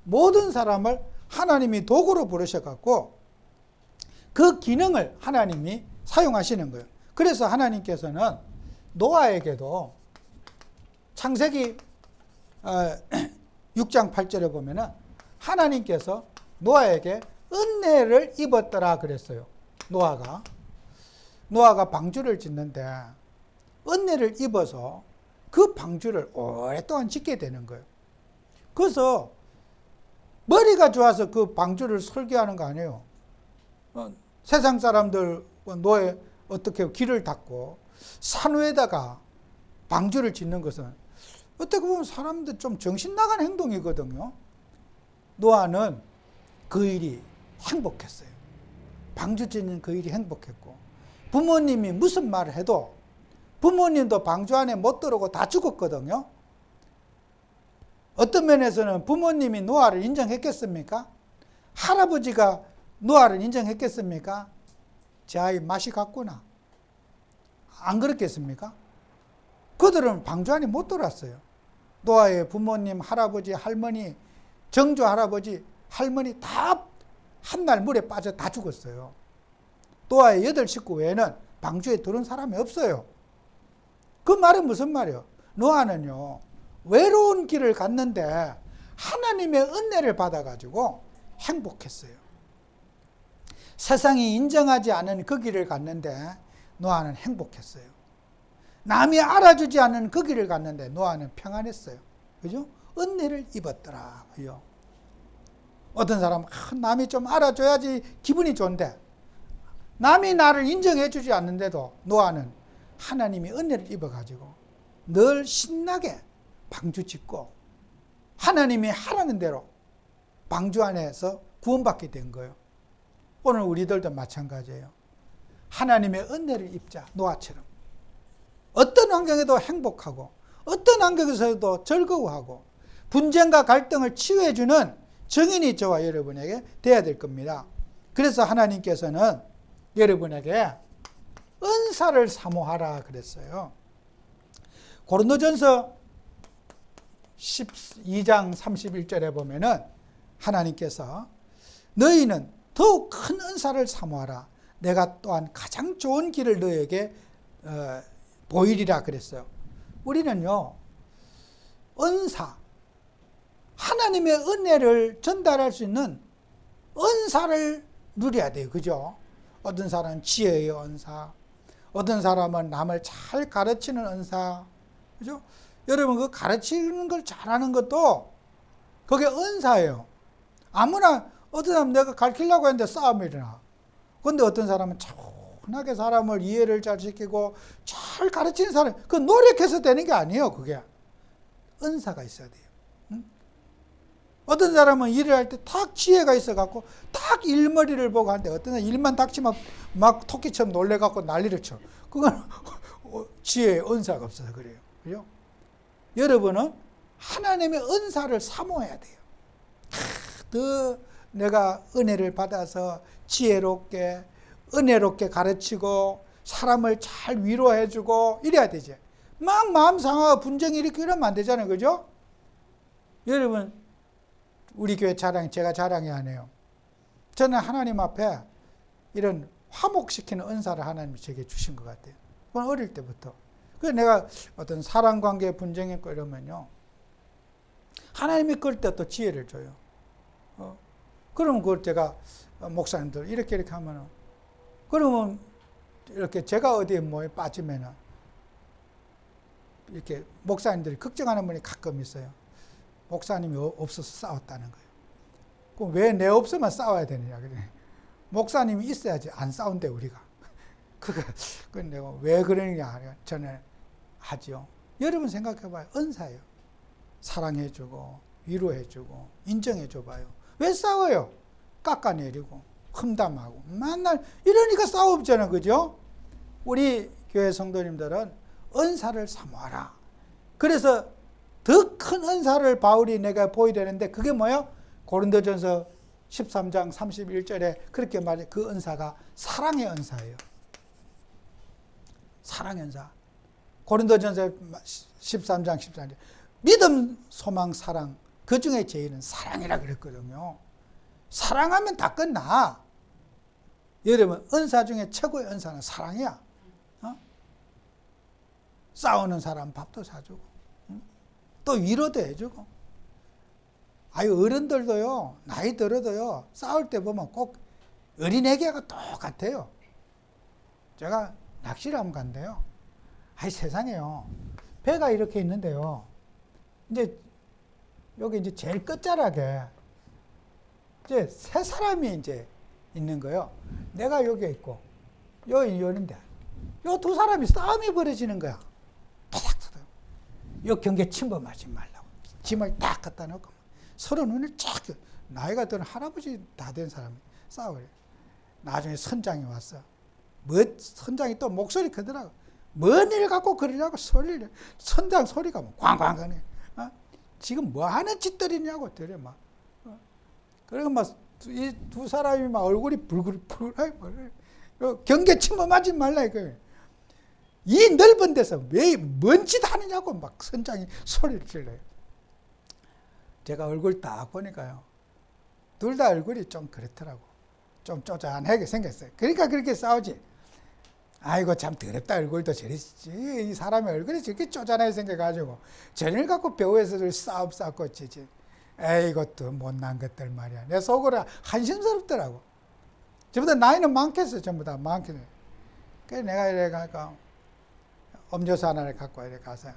모든 사람을 하나님이 도구로 부르셔갖고 그 기능을 하나님이 사용하시는 거예요. 그래서 하나님께서는 노아에게도 창세기 6장 8절에 보면은 하나님께서 노아에게 은혜를 입었더라 그랬어요. 노아가 방주를 짓는데 은혜를 입어서 그 방주를 오랫동안 짓게 되는 거예요. 그래서 머리가 좋아서 그 방주를 설계하는 거 아니에요. 세상 사람들 노에 어떻게 길을 닦고 산 위에다가 방주를 짓는 것은 어떻게 보면 사람들 좀 정신 나간 행동이거든요. 노아는 그 일이 행복했어요. 방주 짓는 그 일이 행복했고, 부모님이 무슨 말을 해도 부모님도 방주 안에 못 들어오고 다 죽었거든요. 어떤 면에서는 부모님이 노아를 인정했겠습니까? 할아버지가 노아를 인정했겠습니까? 제 아이 맛이 갔구나. 안 그렇겠습니까? 그들은 방주 안에 못 들어왔어요. 노아의 부모님, 할아버지, 할머니, 정조 할아버지, 할머니 다 한날 물에 빠져 다 죽었어요. 노아의 8식구 외에는 방주에 들어온 사람이 없어요. 그 말은 무슨 말이에요? 노아는요, 외로운 길을 갔는데 하나님의 은혜를 받아가지고 행복했어요. 세상이 인정하지 않은 그 길을 갔는데 노아는 행복했어요. 남이 알아주지 않은 그 길을 갔는데 노아는 평안했어요. 그죠? 은혜를 입었더라. 그죠? 어떤 사람은 남이 좀 알아줘야지 기분이 좋은데 남이 나를 인정해주지 않는데도 노아는 하나님이 은혜를 입어가지고 늘 신나게 방주 짓고 하나님이 하라는 대로 방주 안에서 구원받게 된 거예요. 오늘 우리들도 마찬가지예요. 하나님의 은혜를 입자. 노아처럼 어떤 환경에도 행복하고 어떤 환경에서도 즐거워하고 분쟁과 갈등을 치유해주는 증인이 저와 여러분에게 돼야 될 겁니다. 그래서 하나님께서는 여러분에게 은사를 사모하라 그랬어요. 고린도전서 12장 31절에 보면은 하나님께서 너희는 더욱 큰 은사를 사모하라. 내가 또한 가장 좋은 길을 너희에게 보이리라 그랬어요. 우리는요, 은사, 하나님의 은혜를 전달할 수 있는 은사를 누려야 돼요. 그죠? 어떤 사람은 지혜의 은사, 어떤 사람은 남을 잘 가르치는 은사. 그죠? 여러분, 그 가르치는 걸 잘하는 것도 그게 은사예요. 아무나, 어떤 사람은 내가 가르치려고 했는데 싸움이 일어나. 근데 어떤 사람은 차분하게 사람을 이해를 잘 시키고 잘 가르치는 사람, 그 노력해서 되는 게 아니에요. 그게 은사가 있어야 돼요. 응? 어떤 사람은 일을 할 때 탁 지혜가 있어갖고 탁 일머리를 보고 하는데 어떤 사람은 일만 닥치면 막 토끼처럼 놀래갖고 난리를 쳐. 그건 지혜의 은사가 없어서 그래요. 그죠? 여러분은 하나님의 은사를 사모해야 돼요. 더 내가 은혜를 받아서 지혜롭게 은혜롭게 가르치고 사람을 잘 위로해주고 이래야 되지. 막 마음 상하고 분쟁이 이렇게 이러면 안 되잖아요. 그죠? 여러분, 우리 교회 제가 자랑이 아니에요. 저는 하나님 앞에 이런 화목시키는 은사를 하나님이 제게 주신 것 같아요. 그건 어릴 때부터. 그래서 내가 어떤 사랑관계 분쟁이 있고 이러면요, 하나님이 그럴 때 또 지혜를 줘요. 그러면 그걸 제가 목사님들 이렇게 하면은, 그러면 이렇게 제가 어디에 뭐에 빠지면은 이렇게 목사님들이 걱정하는 분이 가끔 있어요. 목사님이 없어서 싸웠다는 거예요. 그럼 왜 내 없으면 싸워야 되느냐. 그래. 목사님이 있어야지 안 싸운대 우리가. 그 내가 왜 그러느냐 저는 하죠. 여러분 생각해봐요. 은사예요. 사랑해주고 위로해주고 인정해줘봐요. 왜 싸워요? 깎아내리고 험담하고 맨날 이러니까 싸우잖아. 그죠? 우리 교회 성도님들은 은사를 사모하라. 그래서 더 큰 은사를 바울이 내가 보이려는데 그게 뭐예요? 고린도전서 13장 31절에 그렇게 말해. 그 은사가 사랑의 은사예요. 사랑의 은사. 고린도전서 13장 14절 믿음, 소망, 사랑 그 중에 제일은 사랑이라 그랬거든요. 사랑하면 다 끝나. 여러분 은사 중에 최고의 은사는 사랑이야. 싸우는 사람 밥도 사주고 또 위로도 해주고. 아유 어른들도요 나이 들어도요 싸울 때 보면 꼭 어린애기하고 똑같아요. 제가 낚시를 한번 간대요. 아이 세상에요 배가 이렇게 있는데요 이제 여기 이제 제일 끝자락에 이제 세 사람이 이제 있는 거예요. 내가 여기에 있고 여기 있는데 요 두 사람이 싸움이 벌어지는 거야. 토닥토닥. 요 경계 침범하지 말라고 짐을 딱 갖다 놓고 서로 눈을 쫙 나이가 든 할아버지 다 된 사람이 싸우래. 나중에 선장이 왔어. 선장이 또 목소리 크더라고. 뭔 일 갖고 그러냐고 소리를. 선장 소리가 뭐 광광 하네. 지금 뭐 하는 짓들이냐고 들여 막. 그리고 막 이 두 사람이 막 얼굴이 불글불글 경계 침범하지 말라 이거예요. 이 넓은 데서 왜 뭔 짓 하느냐고 막 선장이 소리를 질러요. 제가 얼굴 딱 보니까요. 둘 다 얼굴이 좀 그렇더라고. 좀 쪼잔하게 생겼어요. 그러니까 그렇게 싸우지. 아이고 참 더럽다 얼굴도 저랬지. 이 사람의 얼굴이 저렇게 쪼잔하게 생겨가지고 저를 갖고 배우에서 싸움 싸고 지지. 에이고 또 못난 것들 말이야. 내 속으로 한심스럽더라고. 전부 다 나이는 많겠어. 전부 다 많겠네. 그래서 내가 이래 가니까 음료수 하나를 갖고 이래 가서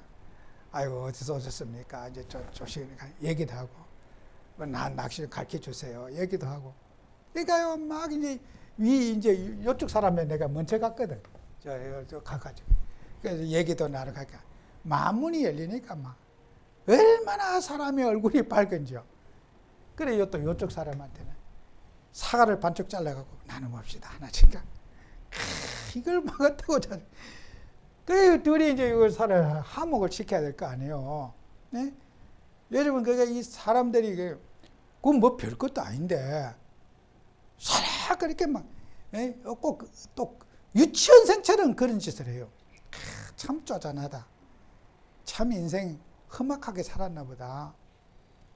아이고 어디서 오셨습니까? 이제 조심 얘기도 하고 나 낚시 가르쳐 주세요. 얘기도 하고. 그러니까요 막 이제 이제 이쪽 사람에 내가 먼저 갔거든. 저 가가지고 그래서 얘기도 나누고 가니까 마문이 열리니까 막 얼마나 사람의 얼굴이 밝은지요. 그래 또 이쪽 사람한테는 사과를 반쪽 잘라갖고 나눠봅시다 하나씩. 이걸 막았다고 그래 둘이 이제 이걸 사람 화목을 시켜야 될 거 아니에요. 네? 여러분 그러니까 이 사람들이 그건 뭐 별것도 아닌데 살아 그렇게 막 꼭 또 유치원생처럼 그런 짓을 해요. 참 쪼잔하다. 참 인생 험악하게 살았나 보다.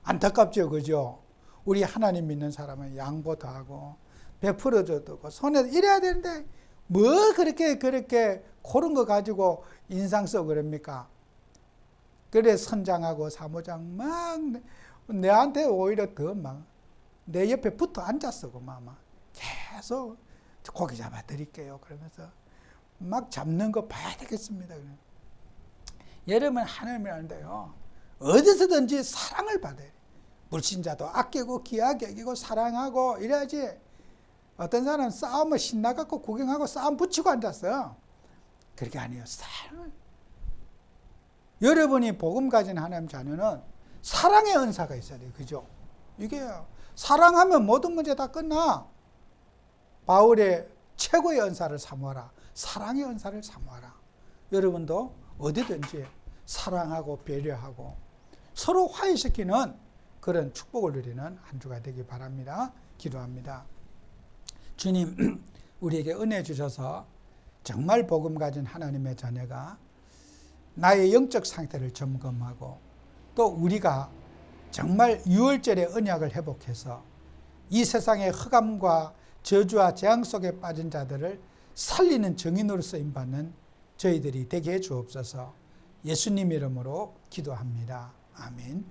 안타깝죠, 그죠? 우리 하나님 믿는 사람은 양보도 하고 베풀어줘도 하고 손에 이래야 되는데 뭐 그렇게 그런 거 가지고 인상 써 그럽니까? 그래 선장하고 사무장 막 내한테 오히려 더 막 내 옆에 붙어 앉았어. 막 계속 고기 잡아 드릴게요. 그러면서 막 잡는 거 봐야 되겠습니다. 여러분 하나님이라는데요. 어디서든지 사랑을 받아요. 불신자도 아끼고 귀하게 여기고 사랑하고 이래야지. 어떤 사람은 싸움을 신나갖고 구경하고 싸움 붙이고 앉았어요. 그렇게 아니에요. 사랑을. 여러분이 복음 가진 하나님 자녀는 사랑의 은사가 있어야 돼요. 그죠? 이게 사랑하면 모든 문제 다 끝나. 바울의 최고의 은사를 사모하라. 사랑의 은사를 사모하라. 여러분도 어디든지 사랑하고 배려하고 서로 화해시키는 그런 축복을 누리는 한 주가 되기 바랍니다. 기도합니다. 주님, 우리에게 은혜 주셔서 정말 복음 가진 하나님의 자녀가 나의 영적 상태를 점검하고 또 우리가 정말 유월절의 언약을 회복해서 이 세상의 흑암과 저주와 재앙 속에 빠진 자들을 살리는 증인으로 쓰임받는 저희들이 되게 해 주옵소서. 예수님 이름으로 기도합니다. 아멘.